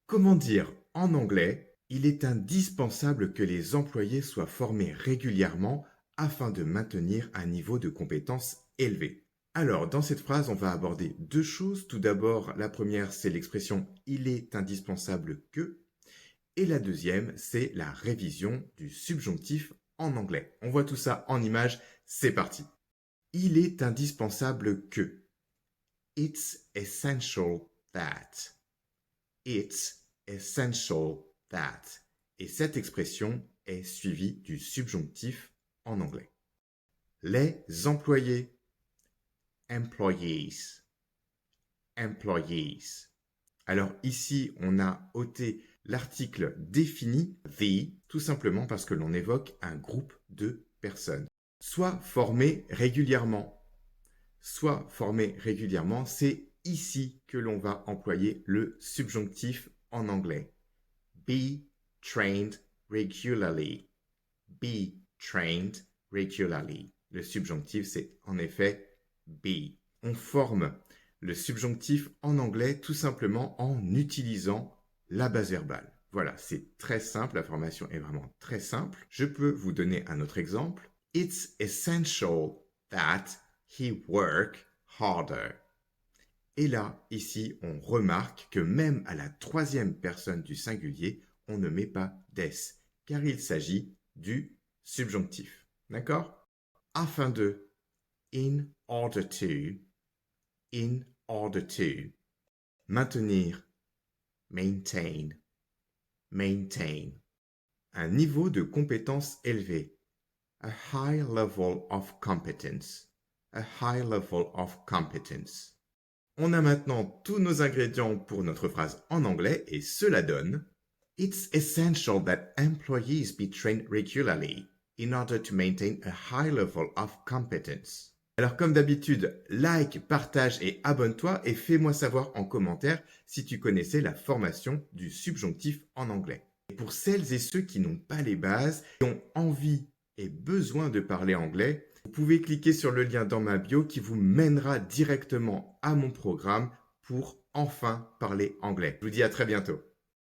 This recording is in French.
Comment dire en anglais, il est indispensable que les employés soient formés régulièrement afin de maintenir un niveau de compétence élevé. Alors, dans cette phrase, on va aborder deux choses. Tout d'abord, la première, c'est l'expression il est indispensable que. Et la deuxième, c'est la révision du subjonctif en anglais. On voit tout ça en images, c'est parti. Il est indispensable que. It's essential that. It's essential that. Et cette expression est suivie du subjonctif en anglais. Les employés. Employees. Employees. Alors ici, on a ôté l'article défini, the, tout simplement parce que l'on évoque un groupe de personnes. Soit formés régulièrement. Soit formés régulièrement, c'est ici que l'on va employer le subjonctif en anglais. Be trained regularly. Be trained regularly. Le subjonctif, c'est en effet be. On forme le subjonctif en anglais tout simplement en utilisant la base verbale. Voilà, c'est très simple, la formation est vraiment très simple. Je peux vous donner un autre exemple. It's essential that he work harder. Et là, ici, on remarque que même à la troisième personne du singulier, on ne met pas des, car il s'agit du subjonctif. D'accord? Afin de, in order to, in order to, maintenir, maintain, maintain, un niveau de compétence élevé, a high level of competence, a high level of competence. On a maintenant tous nos ingrédients pour notre phrase en anglais et cela donne It's essential that employees be trained regularly in order to maintain a high level of competence. Alors comme d'habitude, like, partage et abonne-toi et fais-moi savoir en commentaire si tu connaissais la formation du subjonctif en anglais. Et pour celles et ceux qui n'ont pas les bases et ont envie et besoin de parler anglais, vous pouvez cliquer sur le lien dans ma bio qui vous mènera directement à mon programme pour enfin parler anglais. Je vous dis à très bientôt.